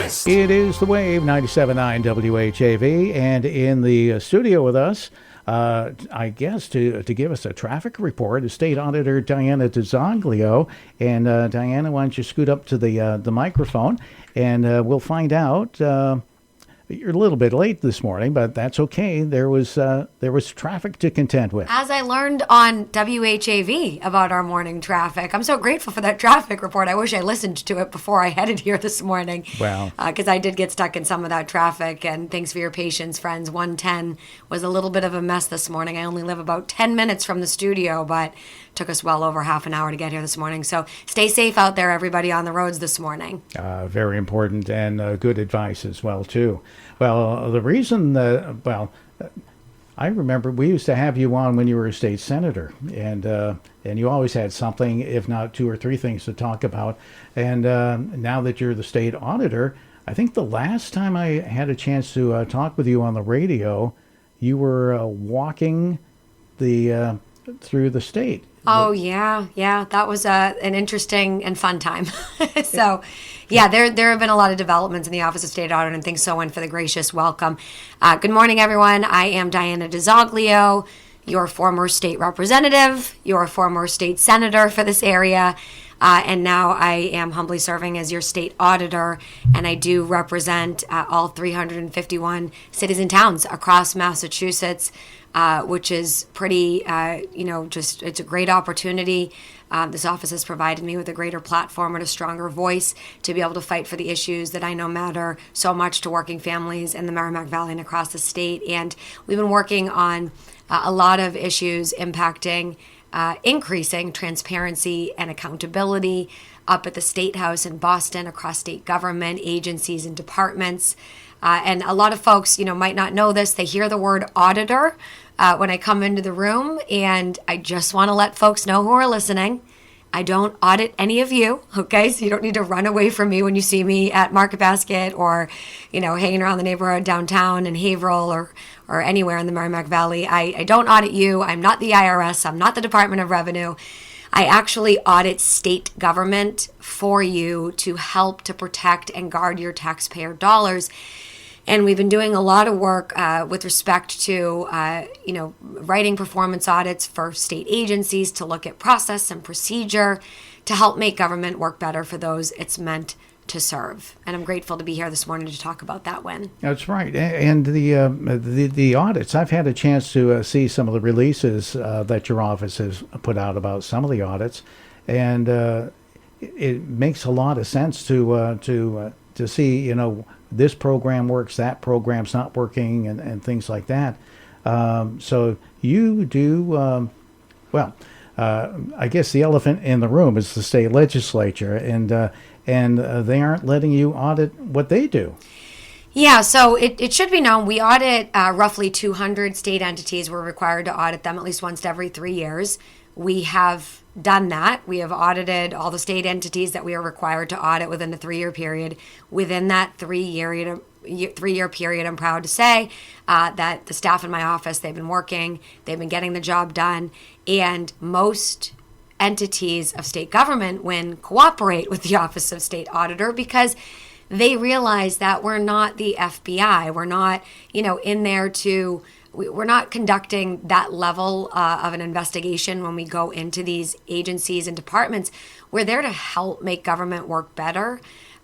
Breakfast. It is the Wave 97.9 WHAV, and in the studio with us, I guess to give us a traffic report is State Auditor Diana DiZoglio. And Diana, why don't you scoot up to the microphone, and we'll find out. You're a little bit late this morning, but that's okay. There was traffic to contend with. As I learned on WHAV about our morning traffic, I'm so grateful for that traffic report. I wish I listened to it before I headed here this morning. Wow. Because I did get stuck in some of that traffic, and thanks for your patience, friends. 110 was a little bit of a mess this morning. I only live about 10 minutes from the studio, but took us well over half an hour to get here this morning. So stay safe out there, everybody on the roads this morning. Very important, and good advice as well, too. Well, the reason I remember we used to have you on when you were a state senator, and you always had something, if not two or three things to talk about. And now that you're the state auditor, I think the last time I had a chance to talk with you on the radio, you were walking through the state. Oh, yeah. That was an interesting and fun time. So, yeah, there have been a lot of developments in the Office of State Auditor, and thanks so much for the gracious welcome. Good morning, everyone. I am Diana DiZoglio, your former state representative, your former state senator for this area, and now I am humbly serving as your state auditor, and I do represent all 351 cities and towns across Massachusetts, which is pretty, it's a great opportunity. This office has provided me with a greater platform and a stronger voice to be able to fight for the issues that I know matter so much to working families in the Merrimack Valley and across the state. And we've been working on a lot of issues impacting increasing transparency and accountability up at the State House in Boston, across state government, agencies, and departments. And a lot of folks, might not know this. They hear the word auditor when I come into the room, and I just want to let folks know who are listening. I don't audit any of you, okay? So you don't need to run away from me when you see me at Market Basket or, hanging around the neighborhood downtown in Haverhill or anywhere in the Merrimack Valley. I don't audit you. I'm not the IRS. I'm not the Department of Revenue. I actually audit state government for you to help to protect and guard your taxpayer dollars. And we've been doing a lot of work with respect to, writing performance audits for state agencies to look at process and procedure to help make government work better for those it's meant to serve. And I'm grateful to be here this morning to talk about that, Win. That's right. And the audits, I've had a chance to see some of the releases that your office has put out about some of the audits. And it makes a lot of sense to see, this program works, that program's not working, and things like that. So you do, I guess the elephant in the room is the state legislature, and they aren't letting you audit what they do. Yeah, so it should be known we audit roughly 200 state entities. We're required to audit them at least once every 3 years. We have done that. We have audited all the state entities that we are required to audit within a 3-year period. Within that 3-year period, I'm proud to say that the staff in my office, they've been working, they've been getting the job done, and most entities of state government cooperate with the Office of State Auditor because they realize that we're not the FBI. We're not, in there to... We're not conducting that level of an investigation when we go into these agencies and departments. We're there to help make government work better.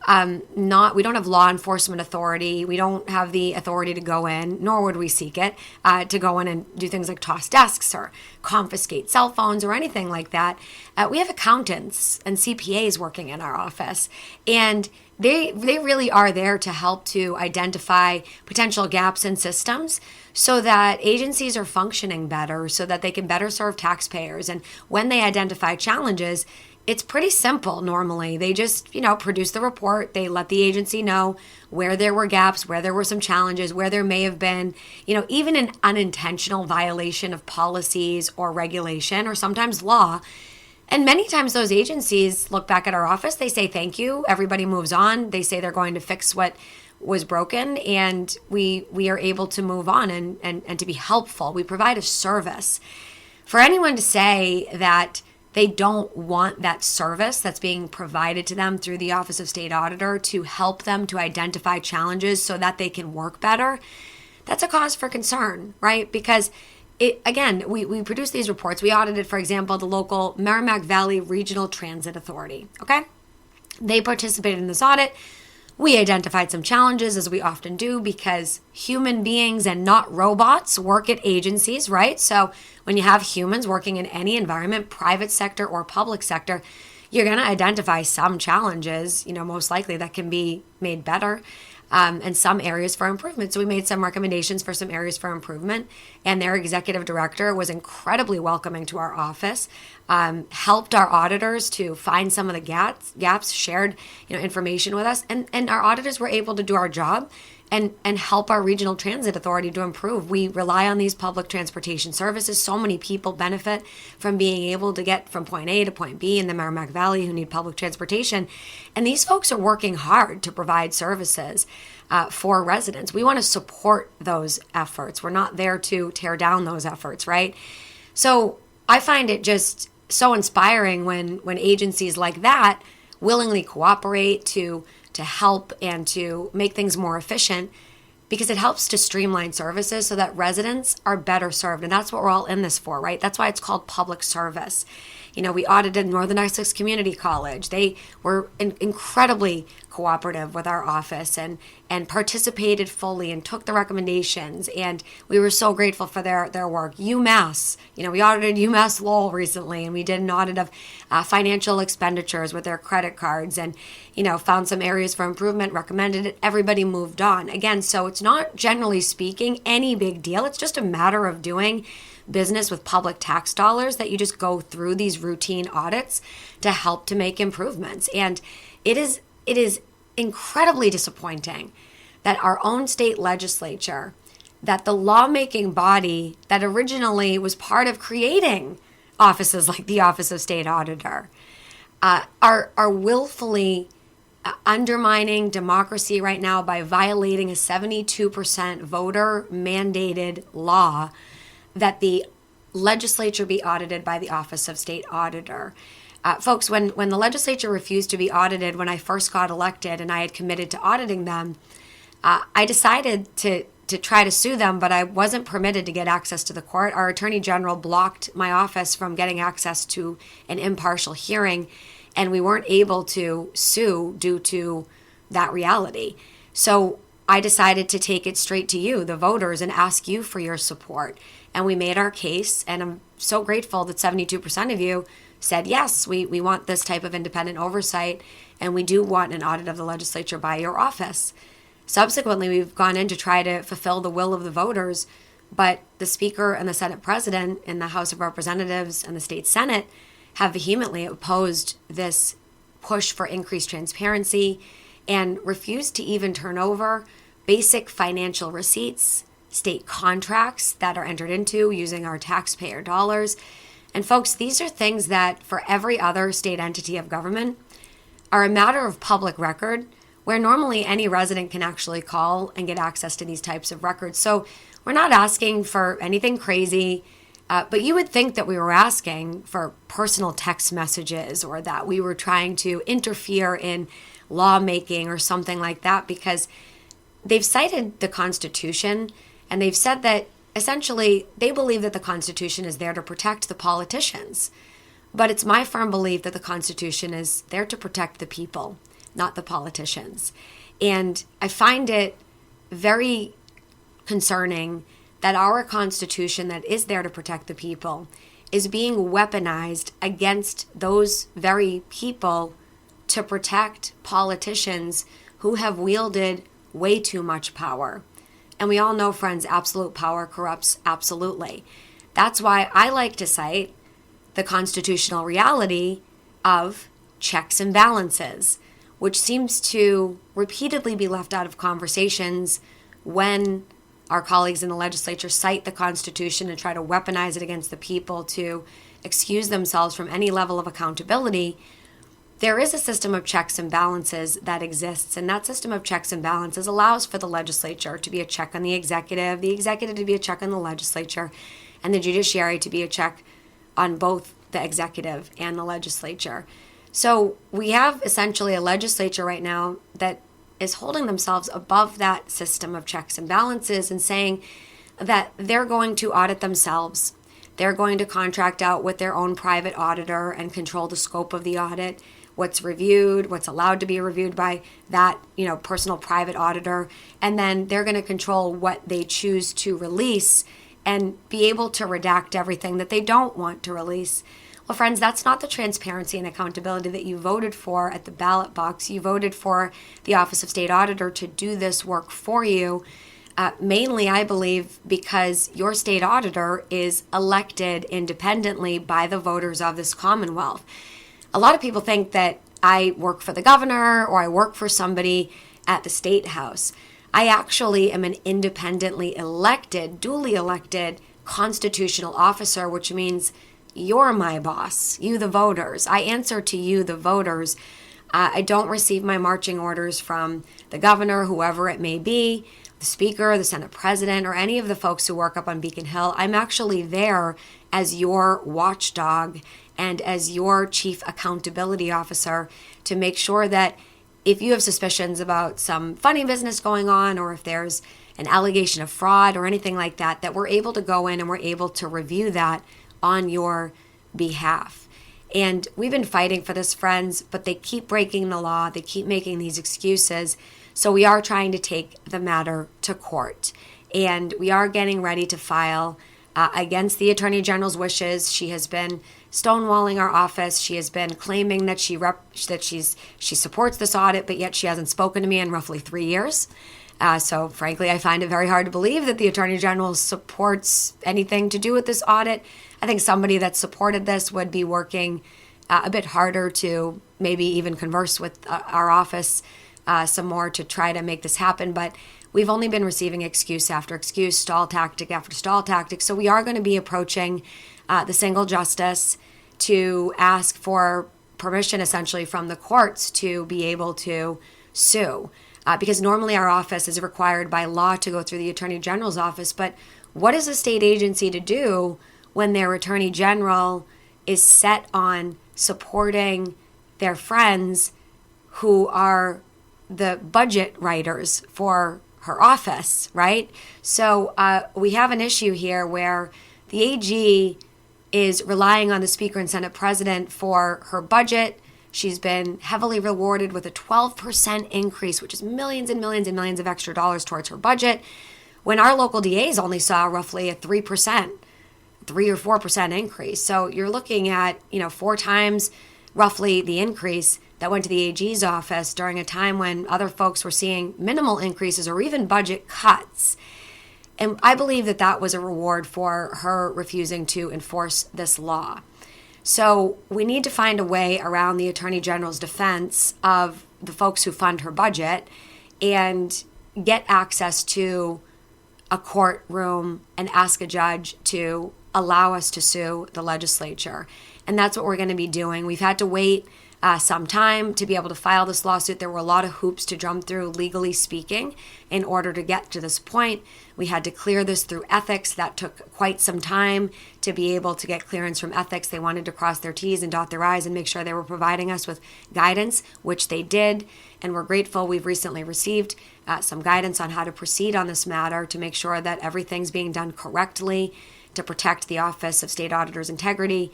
We don't have law enforcement authority. We don't have the authority to go in, nor would we seek it, to go in and do things like toss desks or confiscate cell phones or anything like that. We have accountants and CPAs working in our office, and they really are there to help to identify potential gaps in systems so that agencies are functioning better, so that they can better serve taxpayers. And when they identify challenges, it's pretty simple normally. They just, produce the report. They let the agency know where there were gaps, where there were some challenges, where there may have been, even an unintentional violation of policies or regulation or sometimes law. And many times those agencies look back at our office, they say thank you, everybody moves on. They say they're going to fix what was broken, and we are able to move on and to be helpful. We provide a service. For anyone to say that They don't want that service that's being provided to them through the Office of State Auditor to help them to identify challenges so that they can work better. That's a cause for concern, right? Because we produce these reports. We audited, for example, the local Merrimack Valley Regional Transit Authority, okay? They participated in this audit. We identified some challenges, as we often do, because human beings and not robots work at agencies, right? So when you have humans working in any environment, private sector or public sector, you're going to identify some challenges, most likely that can be made better, and some areas for improvement. So we made some recommendations for some areas for improvement, and their executive director was incredibly welcoming to our office, helped our auditors to find some of the gaps, shared information with us, and our auditors were able to do our job and help our regional transit authority to improve. We rely on these public transportation services. So many people benefit from being able to get from point A to point B in the Merrimack Valley who need public transportation. And these folks are working hard to provide services for residents. We want to support those efforts. We're not there to tear down those efforts, right? So I find it just so inspiring when agencies like that willingly cooperate to help and to make things more efficient, because it helps to streamline services so that residents are better served. And that's what we're all in this for, right? That's why it's called public service. We audited Northern Essex Community College. They were incredibly cooperative with our office and participated fully and took the recommendations. And we were so grateful for their work. UMass, we audited UMass Lowell recently, and we did an audit of financial expenditures with their credit cards and, found some areas for improvement, recommended it. Everybody moved on. Again, so it's not, generally speaking, any big deal. It's just a matter of doing business with public tax dollars, that you just go through these routine audits to help to make improvements. And it is incredibly disappointing that our own state legislature, that the lawmaking body that originally was part of creating offices like the Office of State Auditor, are willfully undermining democracy right now by violating a 72% voter mandated law that the legislature be audited by the Office of State Auditor. Folks, when the legislature refused to be audited when I first got elected and I had committed to auditing them, I decided to try to sue them, but I wasn't permitted to get access to the court. Our attorney general blocked my office from getting access to an impartial hearing, and we weren't able to sue due to that reality. So I decided to take it straight to you, the voters, and ask you for your support. And we made our case, and I'm so grateful that 72% of you said, yes, we want this type of independent oversight, and we do want an audit of the legislature by your office. Subsequently, we've gone in to try to fulfill the will of the voters, but the Speaker and the Senate President in the House of Representatives and the State Senate have vehemently opposed this push for increased transparency and refused to even turn over basic financial receipts, state contracts that are entered into using our taxpayer dollars. And folks, these are things that for every other state entity of government are a matter of public record, where normally any resident can actually call and get access to these types of records. So we're not asking for anything crazy, but you would think that we were asking for personal text messages or that we were trying to interfere in lawmaking or something like that, because they've cited the Constitution and they've said that essentially they believe that the Constitution is there to protect the politicians. But it's my firm belief that the Constitution is there to protect the people, not the politicians. And I find it very concerning that our Constitution that is there to protect the people is being weaponized against those very people to protect politicians who have wielded way too much power. And we all know, friends, absolute power corrupts absolutely. That's why I like to cite the constitutional reality of checks and balances, which seems to repeatedly be left out of conversations when our colleagues in the legislature cite the Constitution and try to weaponize it against the people to excuse themselves from any level of accountability. There is a system of checks and balances that exists, and that system of checks and balances allows for the legislature to be a check on the executive to be a check on the legislature, and the judiciary to be a check on both the executive and the legislature. So we have essentially a legislature right now that is holding themselves above that system of checks and balances and saying that they're going to audit themselves. They're going to contract out with their own private auditor and control the scope of the audit, what's reviewed, what's allowed to be reviewed by that, personal private auditor. And then they're going to control what they choose to release and be able to redact everything that they don't want to release. Well, friends, that's not the transparency and accountability that you voted for at the ballot box. You voted for the Office of State Auditor to do this work for you. Mainly, I believe, because your state auditor is elected independently by the voters of this Commonwealth. A lot of people think that I work for the governor or I work for somebody at the State House. I actually am an independently elected, duly elected constitutional officer, which means you're my boss, you the voters. I answer to you, the voters. I don't receive my marching orders from the governor, whoever it may be, the speaker, the Senate president, or any of the folks who work up on Beacon Hill. I'm actually there as your watchdog and as your chief accountability officer to make sure that if you have suspicions about some funny business going on, or if there's an allegation of fraud or anything like that, that we're able to go in and we're able to review that on your behalf. And we've been fighting for this, friends, but they keep breaking the law. They keep making these excuses. So we are trying to take the matter to court. And we are getting ready to file against the Attorney General's wishes. She has been stonewalling our office. She has been claiming that she supports this audit, but yet she hasn't spoken to me in roughly 3 years. So frankly, I find it very hard to believe that the Attorney General supports anything to do with this audit. I think somebody that supported this would be working a bit harder to maybe even converse with our office some more to try to make this happen. But we've only been receiving excuse after excuse, stall tactic after stall tactic. So we are going to be approaching the single justice to ask for permission essentially from the courts to be able to sue. Because normally our office is required by law to go through the Attorney General's office. But what is a state agency to do when their Attorney General is set on supporting their friends who are the budget writers for her office, right? So we have an issue here where the AG is relying on the Speaker and Senate President for her budget. She's been heavily rewarded with a 12% increase, which is millions and millions and millions of extra dollars towards her budget, when our local DAs only saw roughly a 3% or 4% increase. So you're looking at, 4 times roughly the increase that went to the AG's office during a time when other folks were seeing minimal increases or even budget cuts. And I believe that that was a reward for her refusing to enforce this law. So we need to find a way around the Attorney General's defense of the folks who fund her budget and get access to a courtroom and ask a judge to allow us to sue the legislature. And that's what we're going to be doing. We've had to wait some time to be able to file this lawsuit. There were a lot of hoops to jump through, legally speaking, in order to get to this point. We had to clear this through ethics. That took quite some time to be able to get clearance from ethics. They wanted to cross their T's and dot their I's and make sure they were providing us with guidance, which they did. And we're grateful. We've recently received some guidance on how to proceed on this matter to make sure that everything's being done correctly to protect the Office of State Auditor's integrity.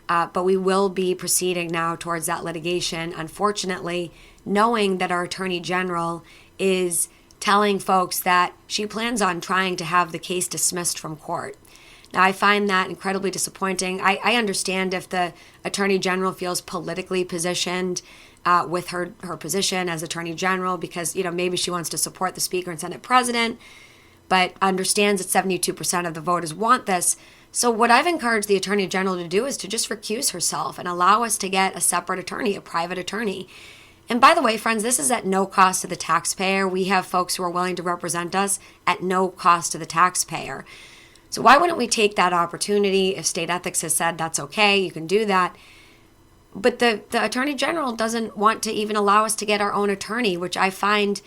But we will be proceeding now towards that litigation, unfortunately, knowing that our Attorney General is telling folks that she plans on trying to have the case dismissed from court. Now, I find that incredibly disappointing. I understand if the Attorney General feels politically positioned with her position as Attorney General because, maybe she wants to support the Speaker and Senate President, but understands that 72% of the voters want this. So what I've encouraged the Attorney General to do is to just recuse herself and allow us to get a separate attorney, a private attorney. And by the way, friends, this is at no cost to the taxpayer. We have folks who are willing to represent us at no cost to the taxpayer. So why wouldn't we take that opportunity? If state ethics has said that's okay, you can do that. But the Attorney General doesn't want to even allow us to get our own attorney, which I find,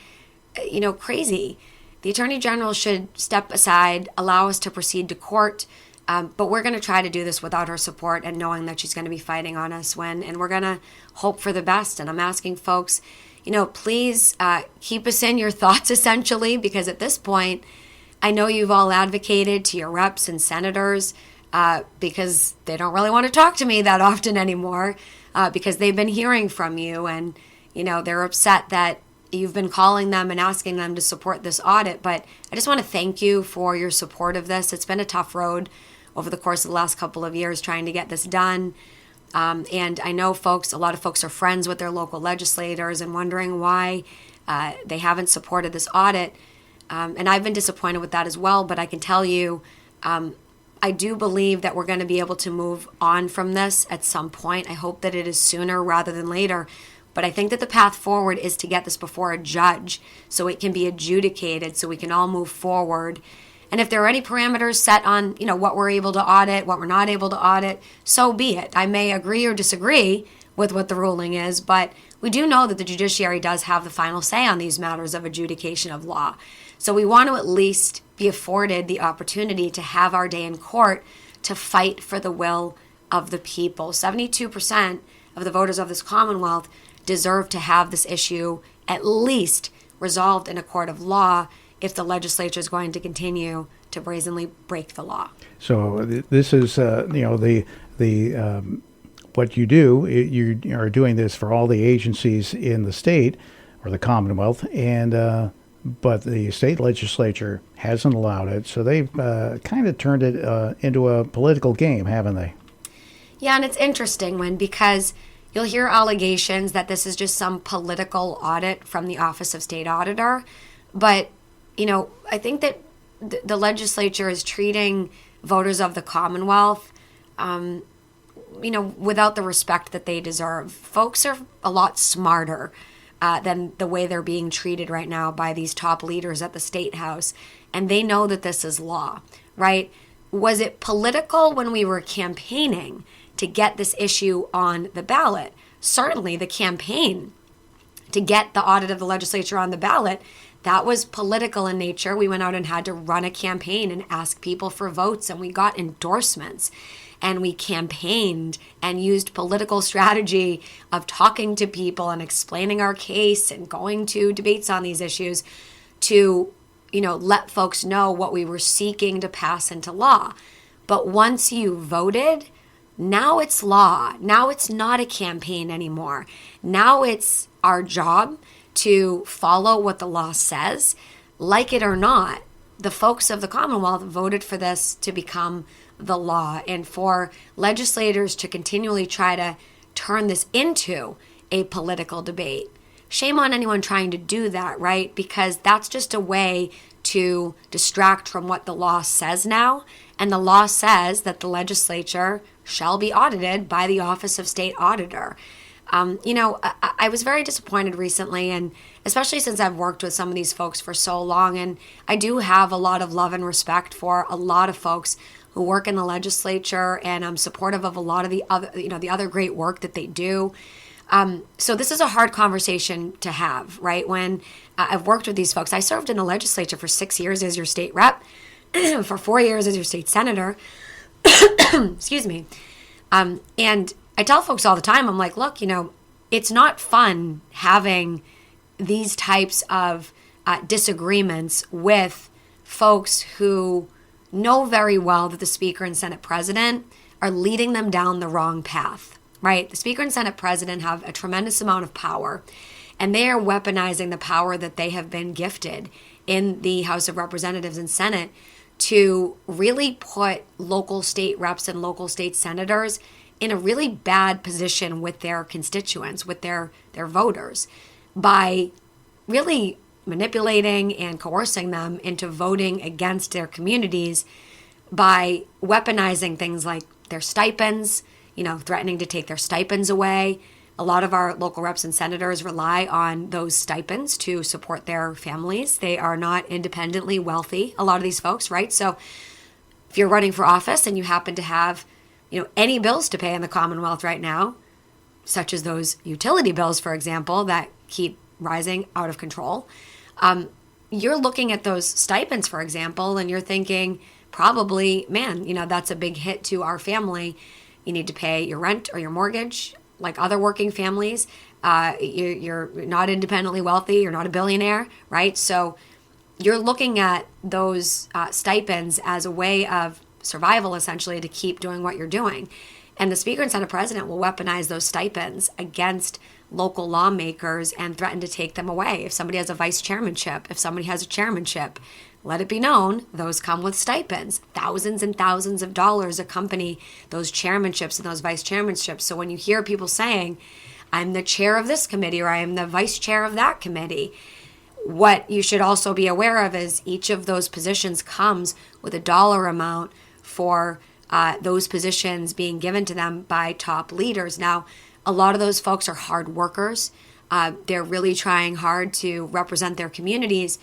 crazy. The Attorney General should step aside, allow us to proceed to court, But we're going to try to do this without her support and knowing that she's going to be fighting on us and we're going to hope for the best. And I'm asking folks, please keep us in your thoughts, essentially, because at this point, I know you've all advocated to your reps and senators because they don't really want to talk to me that often anymore because they've been hearing from you and, they're upset that you've been calling them and asking them to support this audit. But I just want to thank you for your support of this. It's been a tough road over the course of the last couple of years trying to get this done. And I know a lot of folks are friends with their local legislators and wondering why they haven't supported this audit. And I've been disappointed with that as well. But I can tell you, I do believe that we're going to be able to move on from this at some point. I hope that it is sooner rather than later. But I think that the path forward is to get this before a judge so it can be adjudicated so we can all move forward. And if there are any parameters set on, what we're able to audit, what we're not able to audit, so be it. I may agree or disagree with what the ruling is, but we do know that the judiciary does have the final say on these matters of adjudication of law. So we want to at least be afforded the opportunity to have our day in court to fight for the will of the people. 72% of the voters of this Commonwealth deserve to have this issue at least resolved in a court of law if the legislature is going to continue to brazenly break the law. So this is, what you do. You are doing this for all the agencies in the state or the Commonwealth, and but the state legislature hasn't allowed it. So they've kind of turned it into a political game, haven't they? Yeah, and it's interesting because you'll hear allegations that this is just some political audit from the Office of State Auditor. But, I think that the legislature is treating voters of the Commonwealth, without the respect that they deserve. Folks are a lot smarter than the way they're being treated right now by these top leaders at the State House. And they know that this is law, right? Was it political when we were campaigning to get this issue on the ballot? Certainly the campaign to get the audit of the legislature on the ballot, that was political in nature. We went out and had to run a campaign and ask people for votes, and we got endorsements. And we campaigned and used political strategy of talking to people and explaining our case and going to debates on these issues to, let folks know what we were seeking to pass into law. But once you voted, now it's law. Now it's not a campaign anymore. Now it's our job to follow what the law says. Like it or not, the folks of the Commonwealth voted for this to become the law, and for legislators to continually try to turn this into a political debate. Shame on anyone trying to do that, right? Because that's just a way to distract from what the law says now. And the law says that the legislature shall be audited by the Office of State Auditor. I was very disappointed recently, and especially since I've worked with some of these folks for so long, and I do have a lot of love and respect for a lot of folks who work in the legislature, and I'm supportive of a lot of the other great work that they do. So this is a hard conversation to have, right? When I've worked with these folks, I served in the legislature for 6 years as your state rep, for 4 years as your state senator. Excuse me. And I tell folks all the time, I'm like, look, it's not fun having these types of disagreements with folks who know very well that the Speaker and Senate President are leading them down the wrong path, right? The Speaker and Senate President have a tremendous amount of power, and they are weaponizing the power that they have been gifted in the House of Representatives and Senate to really put local state reps and local state senators in a really bad position with their constituents, with their voters, by really manipulating and coercing them into voting against their communities by weaponizing things like their stipends, threatening to take their stipends away. A lot of our local reps and senators rely on those stipends to support their families. They are not independently wealthy, a lot of these folks, right? So if you're running for office and you happen to have, any bills to pay in the Commonwealth right now, such as those utility bills, for example, that keep rising out of control, you're looking at those stipends, for example, and you're thinking, probably, man, that's a big hit to our family. You need to pay your rent or your mortgage, like other working families. You're not independently wealthy. You're not a billionaire, right? So you're looking at those stipends as a way of survival, essentially, to keep doing what you're doing. And the Speaker and Senate President will weaponize those stipends against local lawmakers and threaten to take them away. If somebody has a vice chairmanship, if somebody has a chairmanship, let it be known, those come with stipends. Thousands and thousands of dollars accompany those chairmanships and those vice chairmanships. So when you hear people saying, I'm the chair of this committee or I am the vice chair of that committee, what you should also be aware of is each of those positions comes with a dollar amount for those positions being given to them by top leaders. Now, a lot of those folks are hard workers. They're really trying hard to represent their communities.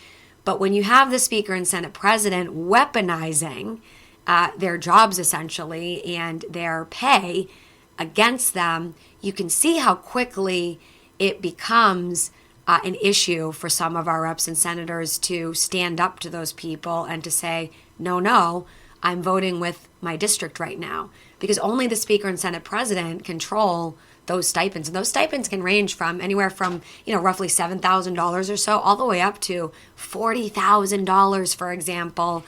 But when you have the Speaker and Senate President weaponizing their jobs, essentially, and their pay against them, you can see how quickly it becomes an issue for some of our reps and senators to stand up to those people and to say, no, I'm voting with my district right now. Because only the Speaker and Senate President control those stipends. And those stipends can range from anywhere from, roughly $7,000 or so, all the way up to $40,000, for example,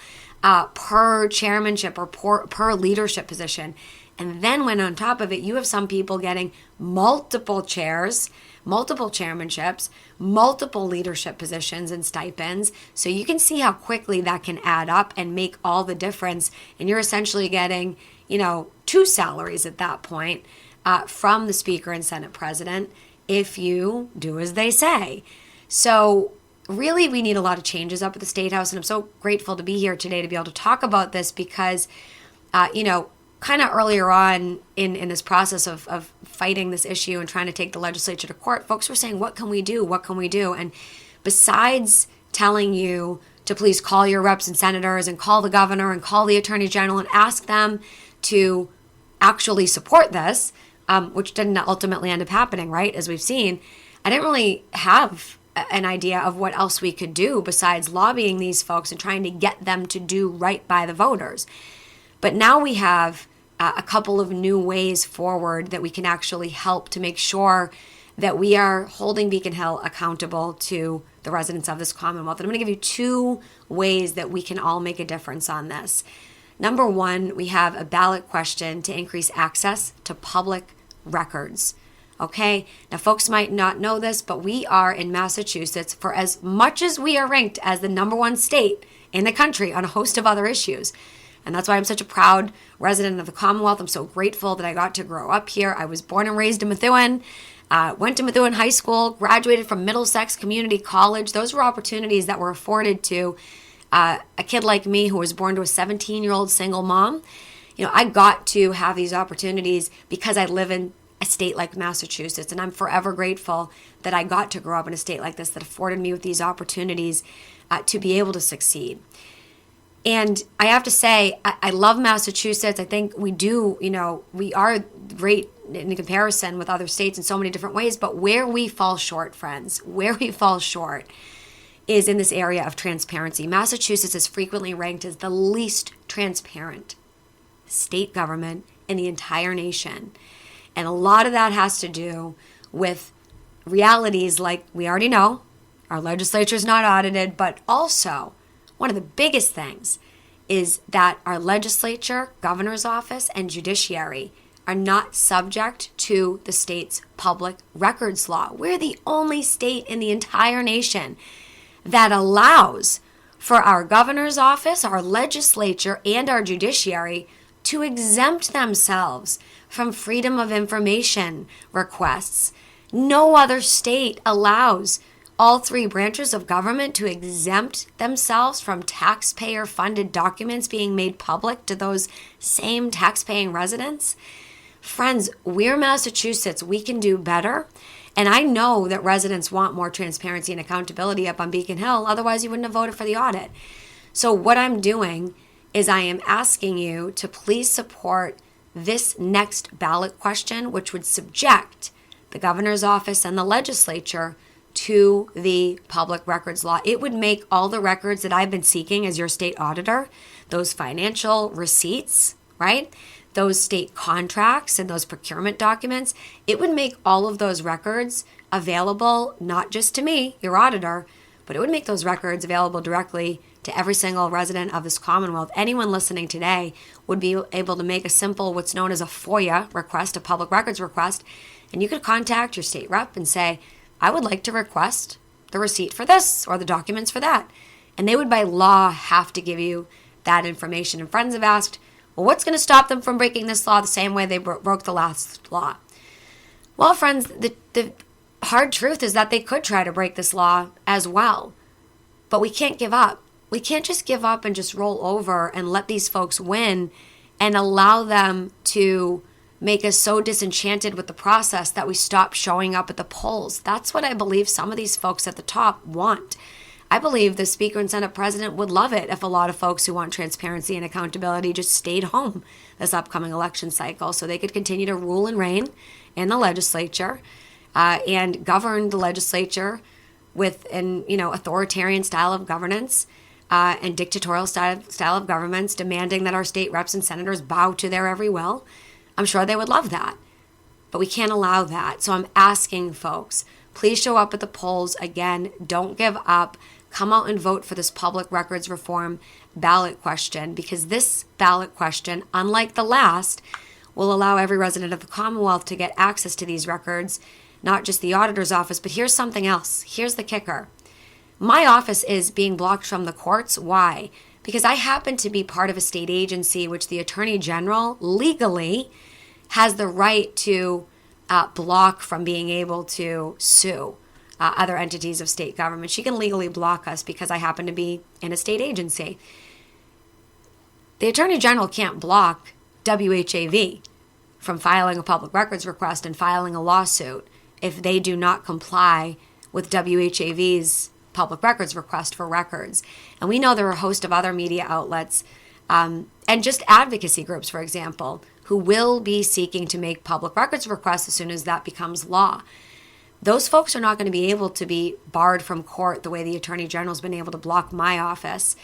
per chairmanship or per leadership position. And then when on top of it, you have some people getting multiple chairs, multiple chairmanships, multiple leadership positions and stipends. So you can see how quickly that can add up and make all the difference. And you're essentially getting, two salaries at that point from the Speaker and Senate President if you do as they say. So really, we need a lot of changes up at the State House. And I'm so grateful to be here today to be able to talk about this because, kind of earlier on in this process of fighting this issue and trying to take the legislature to court, folks were saying, what can we do? What can we do? And besides telling you to please call your reps and senators and call the governor and call the attorney general and ask them to actually support this, which didn't ultimately end up happening, right? As we've seen, I didn't really have an idea of what else we could do besides lobbying these folks and trying to get them to do right by the voters. But now we have a couple of new ways forward that we can actually help to make sure that we are holding Beacon Hill accountable to the residents of this Commonwealth. And I'm going to give you two ways that we can all make a difference on this. Number one, we have a ballot question to increase access to public records. Okay, now folks might not know this, but we are in Massachusetts, for as much as we are ranked as the #1 state in the country on a host of other issues. And that's why I'm such a proud resident of the Commonwealth. I'm so grateful that I got to grow up here. I was born and raised in Methuen, went to Methuen High School, graduated from Middlesex Community College. Those were opportunities that were afforded to a kid like me who was born to a 17-year-old single mom. I got to have these opportunities because I live in a state like Massachusetts, and I'm forever grateful that I got to grow up in a state like this that afforded me with these opportunities to be able to succeed. And I have to say, I love Massachusetts. I think we do, we are great in comparison with other states in so many different ways. But where we fall short, friends, where we fall short is in this area of transparency. Massachusetts is frequently ranked as the least transparent state government in the entire nation. And a lot of that has to do with realities like we already know, our legislature is not audited, but also one of the biggest things is that our legislature, governor's office, and judiciary are not subject to the state's public records law. We're the only state in the entire nation that allows for our governor's office, our legislature, and our judiciary to exempt themselves from freedom of information requests. No other state allows all three branches of government to exempt themselves from taxpayer-funded documents being made public to those same tax-paying residents. Friends, we're Massachusetts. We can do better. And I know that residents want more transparency and accountability up on Beacon Hill. Otherwise, you wouldn't have voted for the audit. So what I'm doing is I am asking you to please support this next ballot question, which would subject the governor's office and the legislature to the public records law. It would make all the records that I've been seeking as your state auditor, those financial receipts, right? Those state contracts and those procurement documents, it would make all of those records available, not just to me, your auditor, but it would make those records available directly to every single resident of this Commonwealth. Anyone listening today would be able to make a simple, what's known as a FOIA request, a public records request, and you could contact your state rep and say, I would like to request the receipt for this or the documents for that. And they would by law have to give you that information. And friends have asked, well, what's going to stop them from breaking this law the same way they broke the last law? Well, friends, the hard truth is that they could try to break this law as well. But we can't give up. We can't just give up and just roll over and let these folks win and allow them to make us so disenchanted with the process that we stop showing up at the polls. That's what I believe some of these folks at the top want. I believe the Speaker and Senate President would love it if a lot of folks who want transparency and accountability just stayed home this upcoming election cycle so they could continue to rule and reign in the legislature and govern the legislature with an authoritarian style of governance and dictatorial style of governments, demanding that our state reps and senators bow to their every will. I'm sure they would love that, but we can't allow that. So I'm asking folks, please show up at the polls. Again, don't give up. Come out and vote for this public records reform ballot question, because this ballot question, unlike the last, will allow every resident of the Commonwealth to get access to these records, not just the auditor's office. But here's something else. Here's the kicker. My office is being blocked from the courts. Why? Because I happen to be part of a state agency which the Attorney General legally has the right to block from being able to sue other entities of state government. She can legally block us because I happen to be in a state agency. The Attorney General can't block WHAV from filing a public records request and filing a lawsuit if they do not comply with WHAV's public records request for records. And we know there are a host of other media outlets and just advocacy groups, for example, who will be seeking to make public records requests as soon as that becomes law. Those folks are not going to be able to be barred from court the way the Attorney General's been able to block my office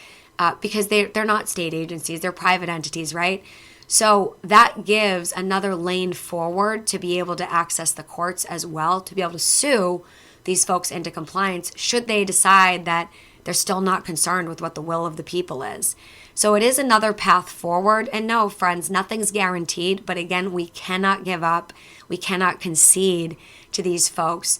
because they're not state agencies, they're private entities, right? So that gives another lane forward to be able to access the courts as well, to be able to sue these folks into compliance should they decide that they're still not concerned with what the will of the people is. So it is another path forward. And no, friends, nothing's guaranteed. But again, we cannot give up. We cannot concede to these folks.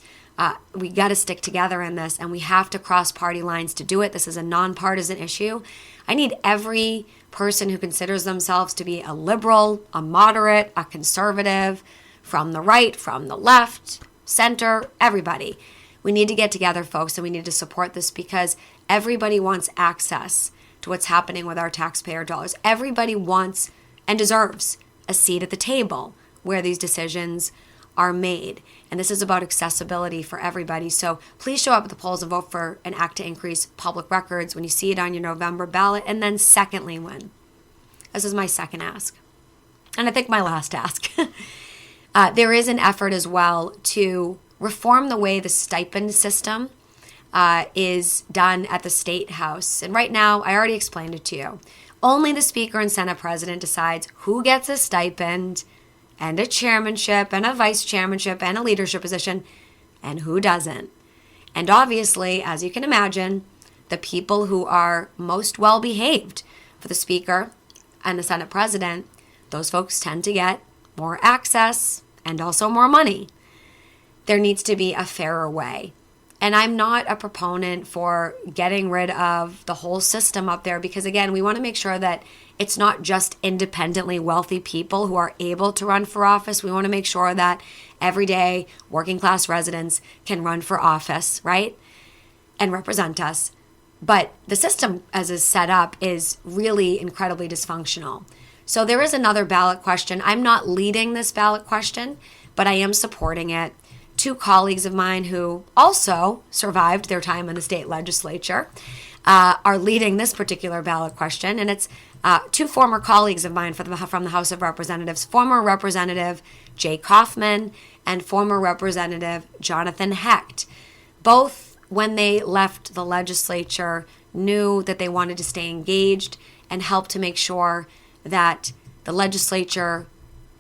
We got to stick together in this, and we have to cross party lines to do it. This is a nonpartisan issue. I need every person who considers themselves to be a liberal, a moderate, a conservative, from the right, from the left, center, everybody. We need to get together, folks, and we need to support this because everybody wants access to what's happening with our taxpayer dollars. Everybody wants and deserves a seat at the table where these decisions are made. And this is about accessibility for everybody. So please show up at the polls and vote for an act to increase public records when you see it on your November ballot. And then secondly, Win. This is my second ask. And I think my last ask. There is an effort as well to reform the way the stipend system is done at the State House. And right now, I already explained it to you. Only the Speaker and Senate President decides who gets a stipend and a chairmanship and a vice chairmanship and a leadership position and who doesn't. And obviously, as you can imagine, the people who are most well behaved for the Speaker and the Senate President, those folks tend to get more access and also more money. There needs to be a fairer way. And I'm not a proponent for getting rid of the whole system up there because, again, we want to make sure that it's not just independently wealthy people who are able to run for office. We want to make sure that everyday working class residents can run for office, right? And represent us. But the system as is set up is really incredibly dysfunctional. So there is another ballot question. I'm not leading this ballot question, but I am supporting it. Two colleagues of mine who also survived their time in the state legislature are leading this particular ballot question. And it's two former colleagues of mine from the House of Representatives, former Representative Jay Kaufman and former Representative Jonathan Hecht. both when they left the legislature knew that they wanted to stay engaged and help to make sure that the legislature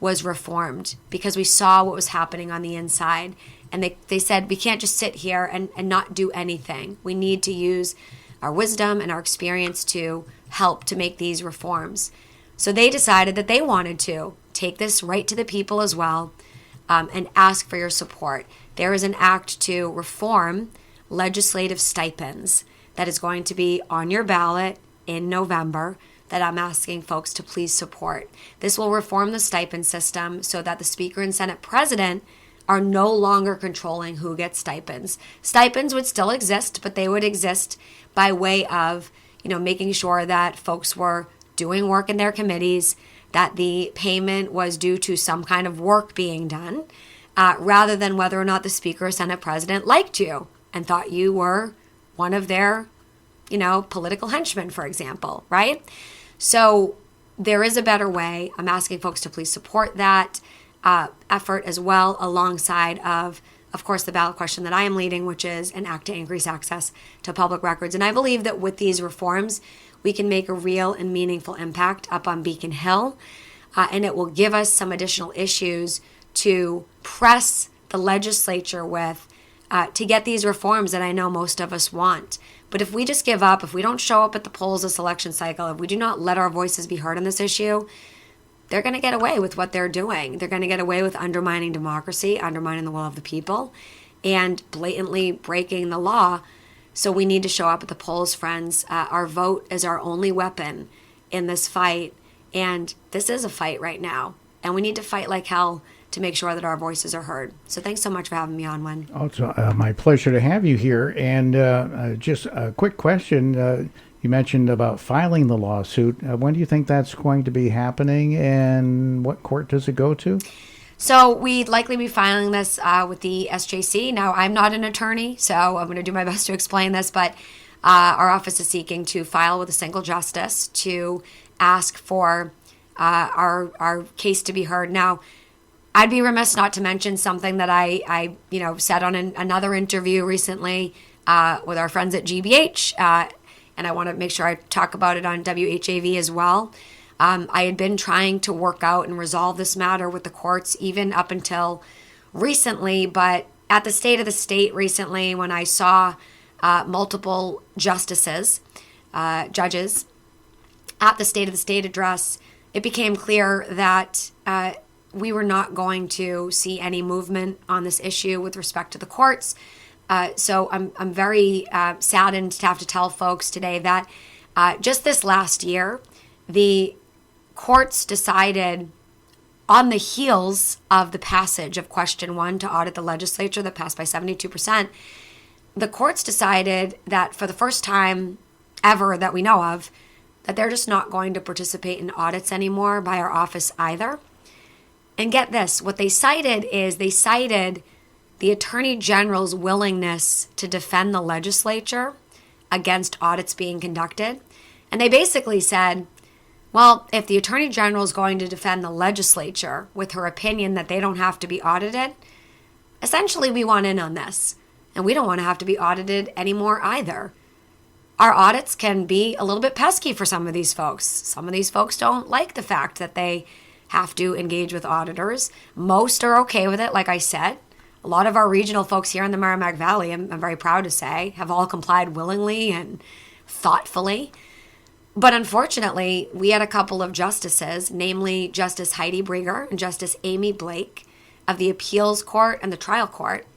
was reformed, because we saw what was happening on the inside. And they said, we can't just sit here and not do anything. We need to use our wisdom and our experience to help to make these reforms. So they decided that they wanted to take this right to the people as well, and ask for your support. There is an act to reform legislative stipends that is going to be on your ballot in November that I'm asking folks to please support. This will reform the stipend system so that the Speaker and Senate President are no longer controlling who gets stipends. Stipends would still exist, but they would exist by way of, making sure that folks were doing work in their committees, that the payment was due to some kind of work being done, rather than whether or not the Speaker or Senate President liked you and thought you were one of their, political henchmen, for example, right? So there is a better way. I'm asking folks to please support that effort as well, alongside of course, the ballot question that I am leading, which is an act to increase access to public records. And I believe that with these reforms, we can make a real and meaningful impact up on Beacon Hill, and it will give us some additional issues to press the legislature with to get these reforms that I know most of us want. But if we just give up, if we don't show up at the polls this election cycle, if we do not let our voices be heard on this issue, they're going to get away with what they're doing. They're going to get away with undermining democracy, undermining the will of the people, and blatantly breaking the law. So we need to show up at the polls, friends. Our vote is our only weapon in this fight. And this is a fight right now. And we need to fight like hell to make sure that our voices are heard. So thanks so much for having me on, Win. Oh, it's my pleasure to have you here. And just a quick question. You mentioned about filing the lawsuit. When do you think that's going to be happening, and what court does it go to? So we'd likely be filing this with the SJC. Now, I'm not an attorney, so I'm going to do my best to explain this, but our office is seeking to file with a single justice to ask for our case to be heard. Now, I'd be remiss not to mention something that I said on another interview recently with our friends at GBH, and I want to make sure I talk about it on WHAV as well. I had been trying to work out and resolve this matter with the courts even up until recently, but at the State of the State recently, when I saw multiple judges at the State of the State address, it became clear that we were not going to see any movement on this issue with respect to the courts. So I'm very saddened to have to tell folks today that just this last year, the courts decided, on the heels of the passage of Question 1 to audit the legislature that passed by 72%, the courts decided that for the first time ever that we know of, that they're just not going to participate in audits anymore by our office either. And get this, what they cited is the Attorney General's willingness to defend the legislature against audits being conducted. And they basically said, well, if the Attorney General is going to defend the legislature with her opinion that they don't have to be audited, essentially we want in on this. And we don't want to have to be audited anymore either. Our audits can be a little bit pesky for some of these folks. Some of these folks don't like the fact that they have to engage with auditors. Most are okay with it, like I said. A lot of our regional folks here in the Merrimack Valley, I'm very proud to say, have all complied willingly and thoughtfully. But unfortunately, we had a couple of justices, namely Justice Heidi Brieger and Justice Amy Blake of the Appeals Court and the Trial Court,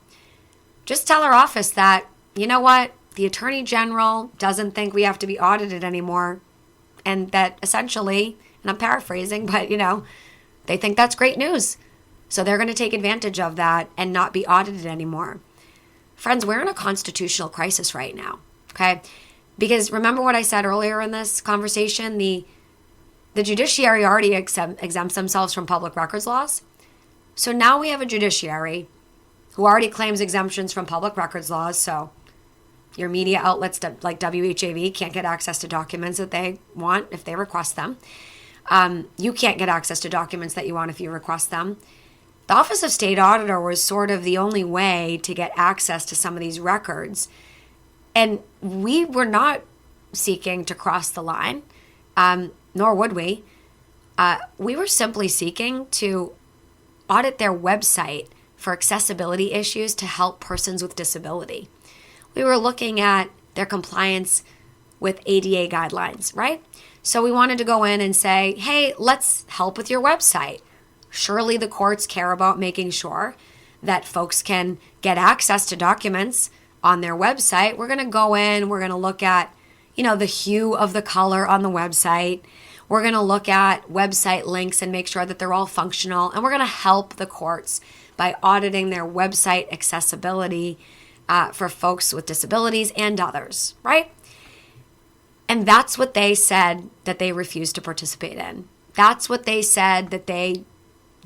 just tell our office that, you know what, the Attorney General doesn't think we have to be audited anymore, and that essentially, and I'm paraphrasing, but they think that's great news. So they're going to take advantage of that and not be audited anymore. Friends, we're in a constitutional crisis right now, okay? Because remember what I said earlier in this conversation, the judiciary already exempts themselves from public records laws. So now we have a judiciary who already claims exemptions from public records laws. So your media outlets like WHAV can't get access to documents that they want if they request them. You can't get access to documents that you want if you request them. the Office of State Auditor was sort of the only way to get access to some of these records. And we were not seeking to cross the line, nor would we. We were simply seeking to audit their website for accessibility issues to help persons with disability. We were looking at their compliance with ADA guidelines, right? So we wanted to go in and say, hey, let's help with your website. Surely the courts care about making sure that folks can get access to documents on their website. We're going to go in, we're going to look at, the hue of the color on the website. We're going to look at website links and make sure that they're all functional. And we're going to help the courts by auditing their website accessibility for folks with disabilities and others, right? And that's what they said that they refused to participate in. That's what they said that they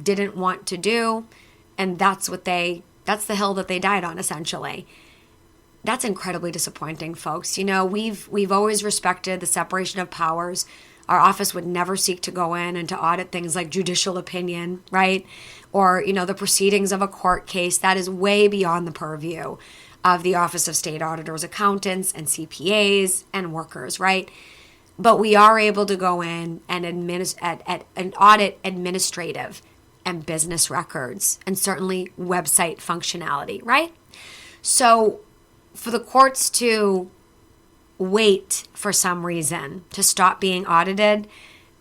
didn't want to do. And that's the hill that they died on, essentially. That's incredibly disappointing, folks. We've always respected the separation of powers. Our office would never seek to go in and to audit things like judicial opinion, right? Or, the proceedings of a court case. That is way beyond the purview of the Office of State Auditors, accountants, and CPAs and workers, right? But we are able to go in and audit administrative and business records, and certainly website functionality, right? So for the courts to wait for some reason to stop being audited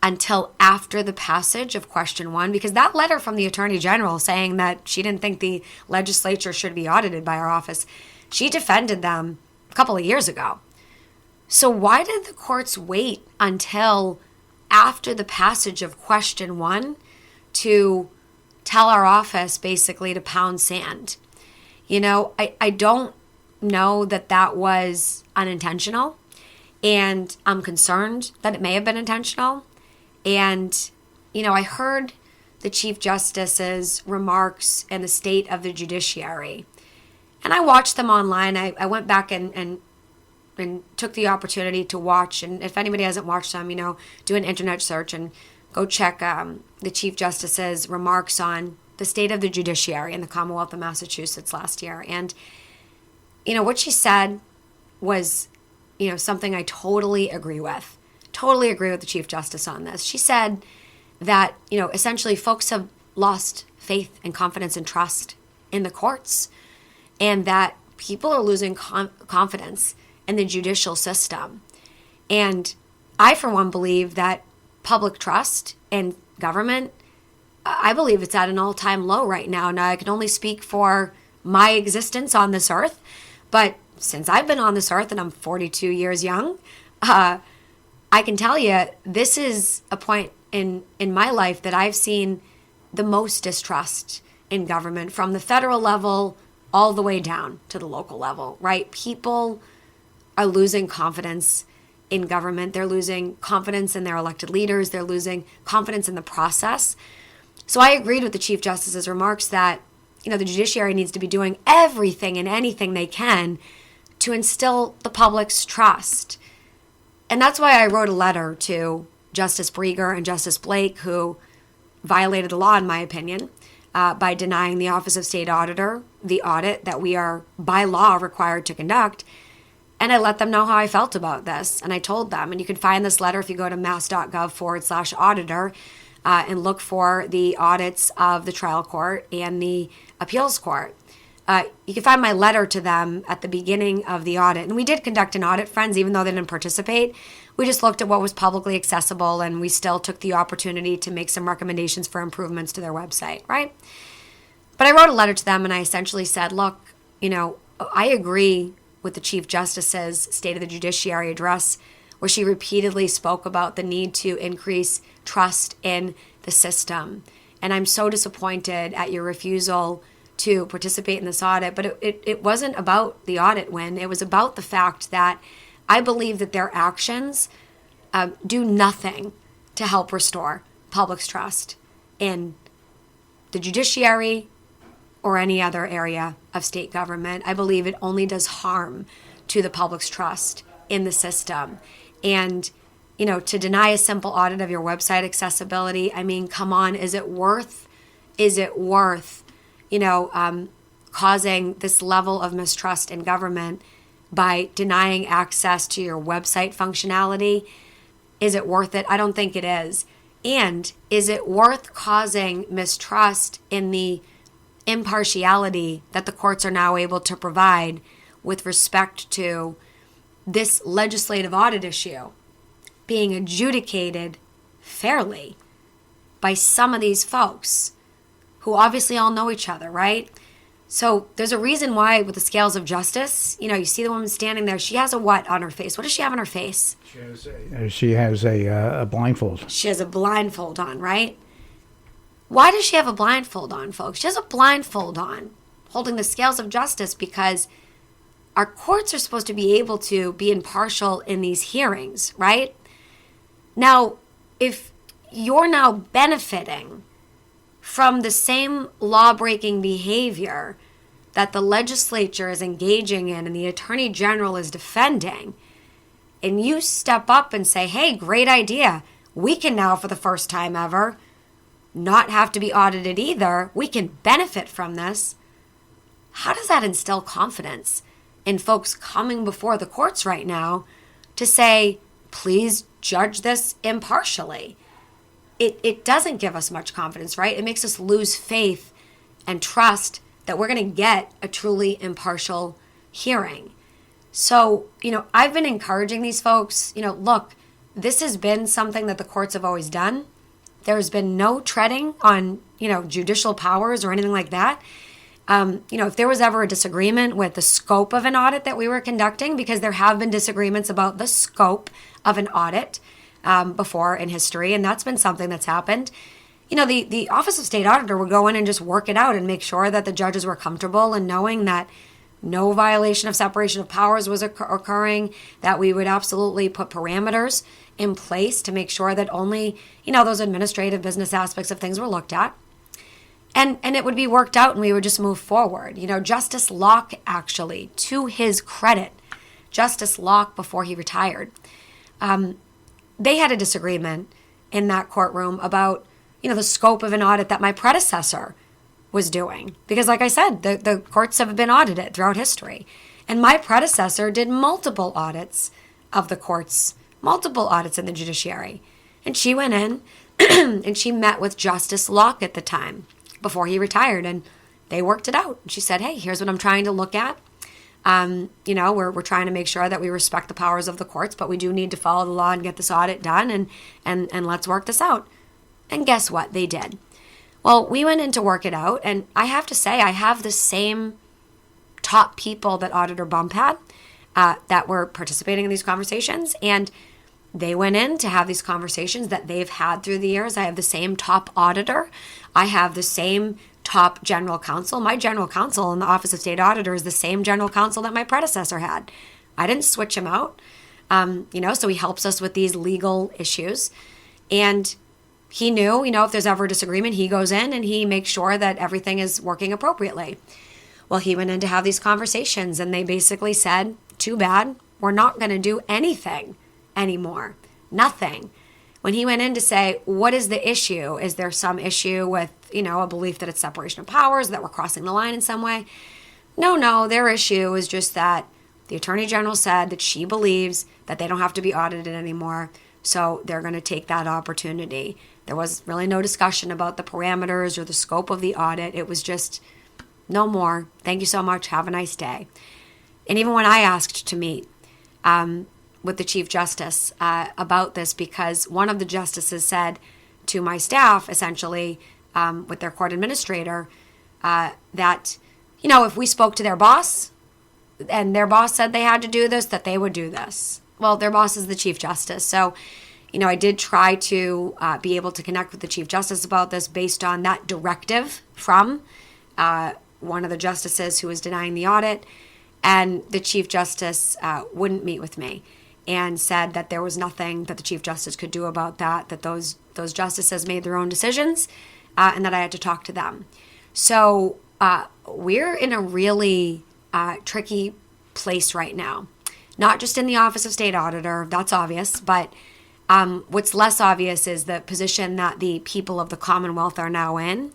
until after the passage of question 1, because that letter from the Attorney General saying that she didn't think the legislature should be audited by our office, she defended them a couple of years ago. So why did the courts wait until after the passage of question 1 to tell our office basically to pound sand? I don't know that was unintentional, and I'm concerned that it may have been intentional. And, I heard the Chief Justice's remarks in the state of the judiciary, and I watched them online. I went back and took the opportunity to watch, and if anybody hasn't watched them, do an internet search and go check the Chief Justice's remarks on the state of the judiciary in the Commonwealth of Massachusetts last year. And, what she said was, something I totally agree with. Totally agree with the Chief Justice on this. She said that, essentially folks have lost faith and confidence and trust in the courts, and that people are losing confidence in the judicial system. And I, for one, believe that public trust in government, I believe it's at an all-time low right now. Now, I can only speak for my existence on this earth, but since I've been on this earth, and I'm 42 years young, I can tell you this is a point in my life that I've seen the most distrust in government, from the federal level all the way down to the local level, right? People are losing confidence in government. They're losing confidence in their elected leaders. They're losing confidence in the process. So I agreed with the Chief Justice's remarks that, the judiciary needs to be doing everything and anything they can to instill the public's trust. And that's why I wrote a letter to Justice Breger and Justice Blake, who violated the law, in my opinion, by denying the Office of State Auditor the audit that we are by law required to conduct. And I let them know how I felt about this. And I told them, and you can find this letter if you go to mass.gov/auditor and look for the audits of the trial court and the appeals court. You can find my letter to them at the beginning of the audit. And we did conduct an audit, friends, even though they didn't participate. We just looked at what was publicly accessible, and we still took the opportunity to make some recommendations for improvements to their website, right? But I wrote a letter to them, and I essentially said, look, I agree with the Chief Justice's State of the Judiciary address, where she repeatedly spoke about the need to increase trust in the system. And I'm so disappointed at your refusal to participate in this audit. But it wasn't about the audit win. It was about the fact that I believe that their actions do nothing to help restore public's trust in the judiciary or any other area of state government. I believe it only does harm to the public's trust in the system. And, to deny a simple audit of your website accessibility, I mean, come on, is it worth is it worth, causing this level of mistrust in government by denying access to your website functionality? Is it worth it? I don't think it is. And is it worth causing mistrust in the impartiality that the courts are now able to provide with respect to this legislative audit issue being adjudicated fairly by some of these folks who obviously all know each other, right? So there's a reason why with the scales of justice, you see the woman standing there. She has a what on her face? What does she have on her face? She has a blindfold. She has a blindfold on, right? Why does she have a blindfold on, folks? She has a blindfold on, holding the scales of justice, because our courts are supposed to be able to be impartial in these hearings, right? Now, if you're now benefiting from the same law-breaking behavior that the legislature is engaging in and the attorney general is defending, and you step up and say, hey, great idea, we can now, for the first time ever, not have to be audited either, we can benefit from this, how does that instill confidence in folks coming before the courts right now to say, please judge this impartially? It doesn't give us much confidence, right? It makes us lose faith and trust that we're going to get a truly impartial hearing. So, I've been encouraging these folks, look, this has been something that the courts have always done. There's been no treading on, judicial powers or anything like that. If there was ever a disagreement with the scope of an audit that we were conducting, because there have been disagreements about the scope of an audit before in history, and that's been something that's happened. The Office of State Auditor would go in and just work it out and make sure that the judges were comfortable and knowing that no violation of separation of powers was occurring, that we would absolutely put parameters in place to make sure that only, those administrative business aspects of things were looked at. And it would be worked out and we would just move forward. Justice Locke, actually, to his credit, Justice Locke, before he retired, they had a disagreement in that courtroom about, the scope of an audit that my predecessor was doing. Because like I said, the courts have been audited throughout history. And my predecessor did multiple audits of the courts, multiple audits in the judiciary. And she went in and she met with Justice Locke at the time before he retired, and they worked it out. She said, hey, here's what I'm trying to look at. We're trying to make sure that we respect the powers of the courts, but we do need to follow the law and get this audit done, and let's work this out. And guess what? They did. Well, we went in to work it out, and I have to say I have the same top people that Auditor Bump had that were participating in these conversations, and they went in to have these conversations that they've had through the years. I have the same top auditor. I have the same top general counsel. My general counsel in the Office of State Auditor is the same general counsel that my predecessor had. I didn't switch him out, so he helps us with these legal issues. And he knew, if there's ever a disagreement, he goes in and he makes sure that everything is working appropriately. Well, he went in to have these conversations, and they basically said, too bad, we're not going to do anything anymore. Nothing. When he went in to say, what is the issue? Is there some issue with, a belief that it's separation of powers, that we're crossing the line in some way? No, their issue is just that the Attorney General said that she believes that they don't have to be audited anymore, so they're going to take that opportunity. There was really no discussion about the parameters or the scope of the audit. It was just, no more. Thank you so much. Have a nice day. And even when I asked to meet with the Chief Justice about this, because one of the justices said to my staff, essentially, with their court administrator, that, if we spoke to their boss and their boss said they had to do this, that they would do this. Well, their boss is the Chief Justice. So, I did try to be able to connect with the Chief Justice about this based on that directive from one of the justices who was denying the audit. And the Chief Justice wouldn't meet with me and said that there was nothing that the Chief Justice could do about that those justices made their own decisions, and that I had to talk to them. So we're in a really tricky place right now. Not just in the Office of State Auditor, that's obvious, but what's less obvious is the position that the people of the Commonwealth are now in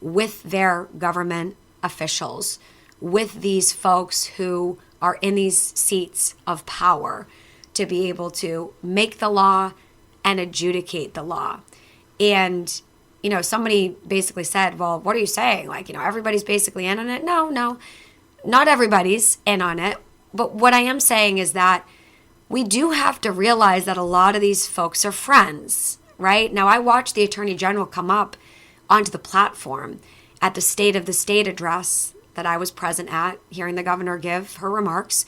with their government officials, with these folks who are in these seats of power, to be able to make the law and adjudicate the law. And, somebody basically said, well, what are you saying? Like, everybody's basically in on it. No, not everybody's in on it. But what I am saying is that we do have to realize that a lot of these folks are friends, right? Now, I watched the Attorney General come up onto the platform at the State of the State address that I was present at, hearing the governor give her remarks.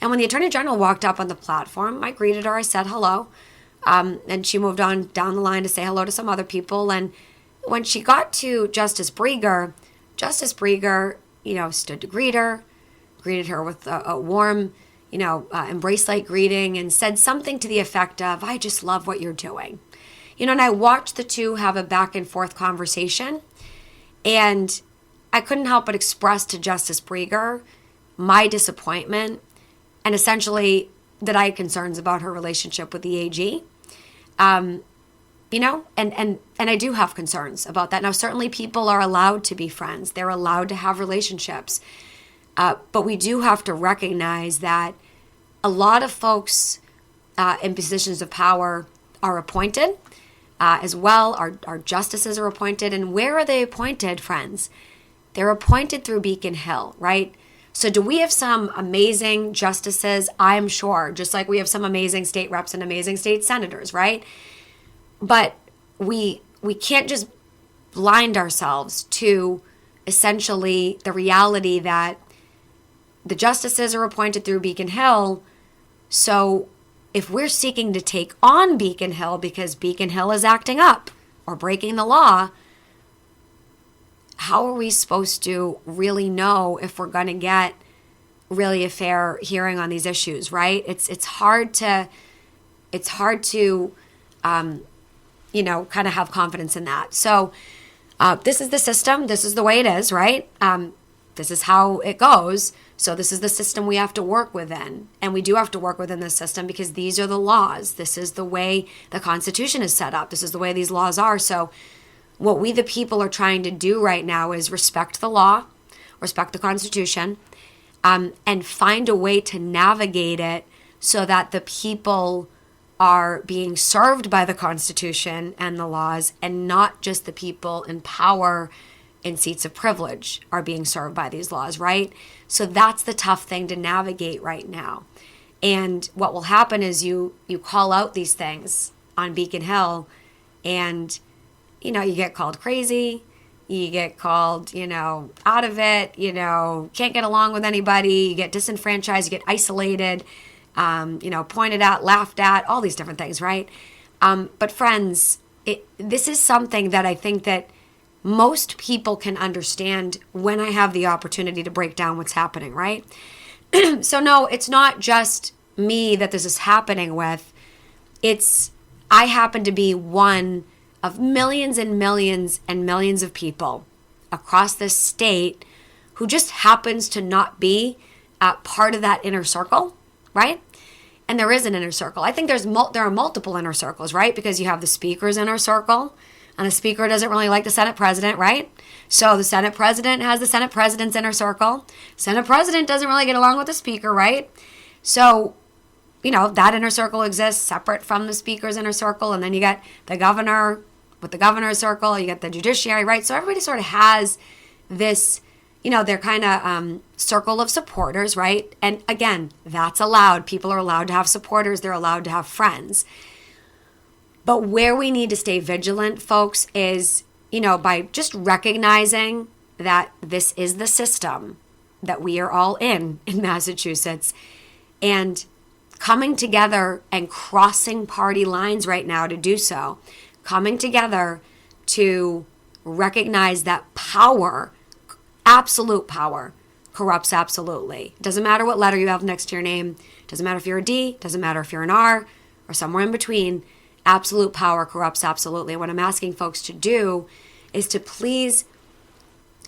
And when the Attorney General walked up on the platform, I greeted her, I said hello. And she moved on down the line to say hello to some other people. And when she got to Justice Breger, stood to greeted her with a warm, embrace-like greeting, and said something to the effect of, I just love what you're doing. And I watched the two have a back and forth conversation, and I couldn't help but express to Justice Breger my disappointment, and essentially that I had concerns about her relationship with the AG. And I do have concerns about that. Now, certainly people are allowed to be friends. They're allowed to have relationships. But we do have to recognize that a lot of folks in positions of power are appointed as well. Our justices are appointed. And where are they appointed, friends? They're appointed through Beacon Hill, right? So do we have some amazing justices? I'm sure, just like we have some amazing state reps and amazing state senators, right? But we can't just blind ourselves to essentially the reality that the justices are appointed through Beacon Hill. So if we're seeking to take on Beacon Hill because Beacon Hill is acting up or breaking the law, how are we supposed to really know if we're going to get really a fair hearing on these issues, right? It's hard to kind of have confidence in that. So this is the system. This is the way it is, right? This is how it goes. So this is the system we have to work within. And we do have to work within this system because these are the laws. This is the way the Constitution is set up. This is the way these laws are. So what we, the people, are trying to do right now is respect the law, respect the Constitution, and find a way to navigate it so that the people are being served by the Constitution and the laws, and not just the people in power in seats of privilege are being served by these laws, right? So that's the tough thing to navigate right now. And what will happen is you call out these things on Beacon Hill, and you get called crazy, you get called, out of it, can't get along with anybody, you get disenfranchised, you get isolated, pointed at, laughed at, all these different things, right? But friends, this is something that I think that most people can understand when I have the opportunity to break down what's happening, right? So no, it's not just me that this is happening with. I happen to be one of millions and millions and millions of people across this state who just happens to not be part of that inner circle, right? And there is an inner circle. I think there are multiple inner circles, right? Because you have the Speaker's inner circle, and the Speaker doesn't really like the Senate President, right? So the Senate President has the Senate President's inner circle. Senate President doesn't really get along with the Speaker, right? So, that inner circle exists separate from the Speaker's inner circle, and then you get the governor with the governor's circle, you get the judiciary, right? So everybody sort of has this, their kind of circle of supporters, right? And again, that's allowed. People are allowed to have supporters. They're allowed to have friends. But where we need to stay vigilant, folks, is, by just recognizing that this is the system that we are all in Massachusetts, and coming together and crossing party lines right now to do so, coming together to recognize that power, absolute power, corrupts absolutely. It doesn't matter what letter you have next to your name. It doesn't matter if you're a D. It doesn't matter if you're an R or somewhere in between. Absolute power corrupts absolutely. What I'm asking folks to do is to please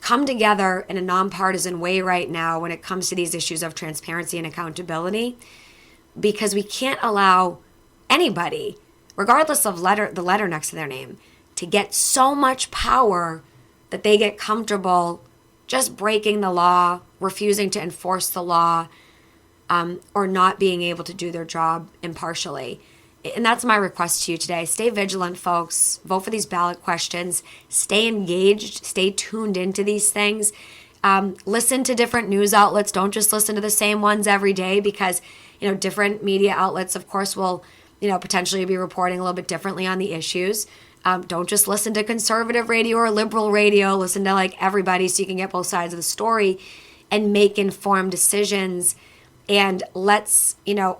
come together in a nonpartisan way right now when it comes to these issues of transparency and accountability, because we can't allow anybody, regardless of the letter next to their name, to get so much power that they get comfortable just breaking the law, refusing to enforce the law, or not being able to do their job impartially. And that's my request to you today. Stay vigilant, folks. Vote for these ballot questions. Stay engaged. Stay tuned into these things. Listen to different news outlets. Don't just listen to the same ones every day, because, different media outlets, of course, will, potentially be reporting a little bit differently on the issues. Don't just listen to conservative radio or liberal radio. Listen to everybody, so you can get both sides of the story and make informed decisions. And let's,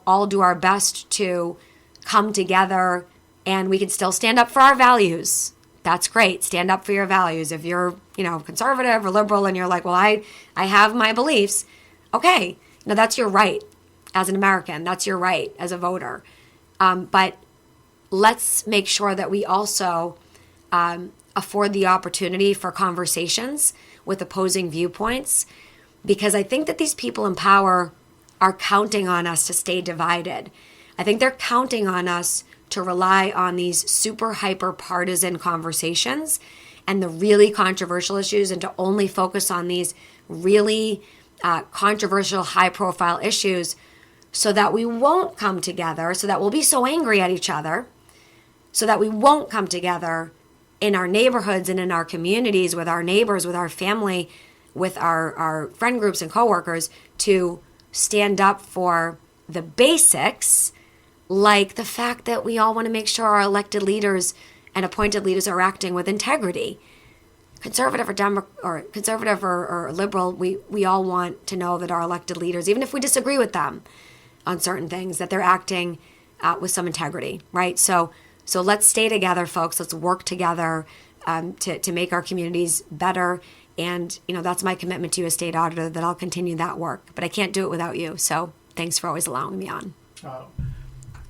all do our best to come together, and we can still stand up for our values. That's great. Stand up for your values. If you're, conservative or liberal and you're like, well, I have my beliefs. Okay. That's your right as an American. That's your right as a voter. But let's make sure that we also afford the opportunity for conversations with opposing viewpoints, because I think that these people in power are counting on us to stay divided. I think they're counting on us to rely on these super hyper partisan conversations and the really controversial issues, and to only focus on these really controversial, high profile issues, so that we won't come together, so that we'll be so angry at each other, so that we won't come together in our neighborhoods and in our communities, with our neighbors, with our family, with our friend groups and coworkers, to stand up for the basics, like the fact that we all want to make sure our elected leaders and appointed leaders are acting with integrity. Conservative or liberal, we all want to know that our elected leaders, even if we disagree with them on certain things, that they're acting with some integrity, right? So let's stay together, folks. Let's work together to make our communities better. And, that's my commitment to you as state auditor, that I'll continue that work. But I can't do it without you. So thanks for always allowing me on.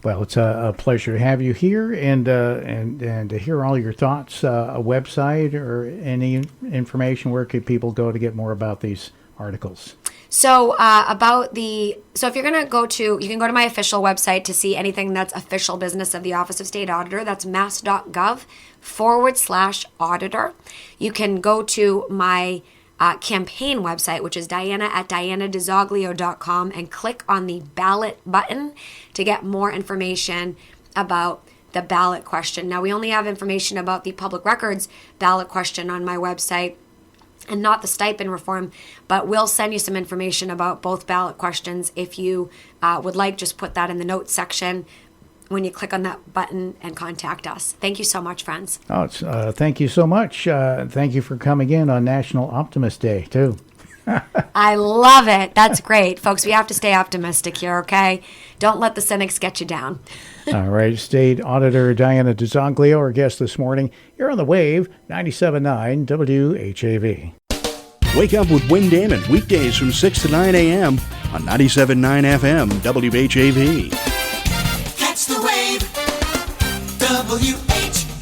Well, it's a pleasure to have you here, and to hear all your thoughts. A website or any information, where could people go to get more about these articles? So if you're going to you can go to my official website to see anything that's official business of the Office of State Auditor. That's mass.gov/auditor. You can go to my campaign website, which is diana@dianadizoglio.com, and click on the ballot button to get more information about the ballot question. Now, we only have information about the public records ballot question on my website, and not the stipend reform, but we'll send you some information about both ballot questions. If you would like, just put that in the notes section when you click on that button and contact us. Thank you so much, friends. Thank you so much. Thank you for coming in on National Optimist Day, too. I love it. That's great. Folks, we have to stay optimistic here, okay? Don't let the cynics get you down. All right. State Auditor Diana DiZoglio, our guest this morning, here on the WAVE 97.9 WHAV. Wake up with Win Damon weekdays from 6 to 9 a.m. on 97.9 FM WHAV. Catch the wave, WHAV.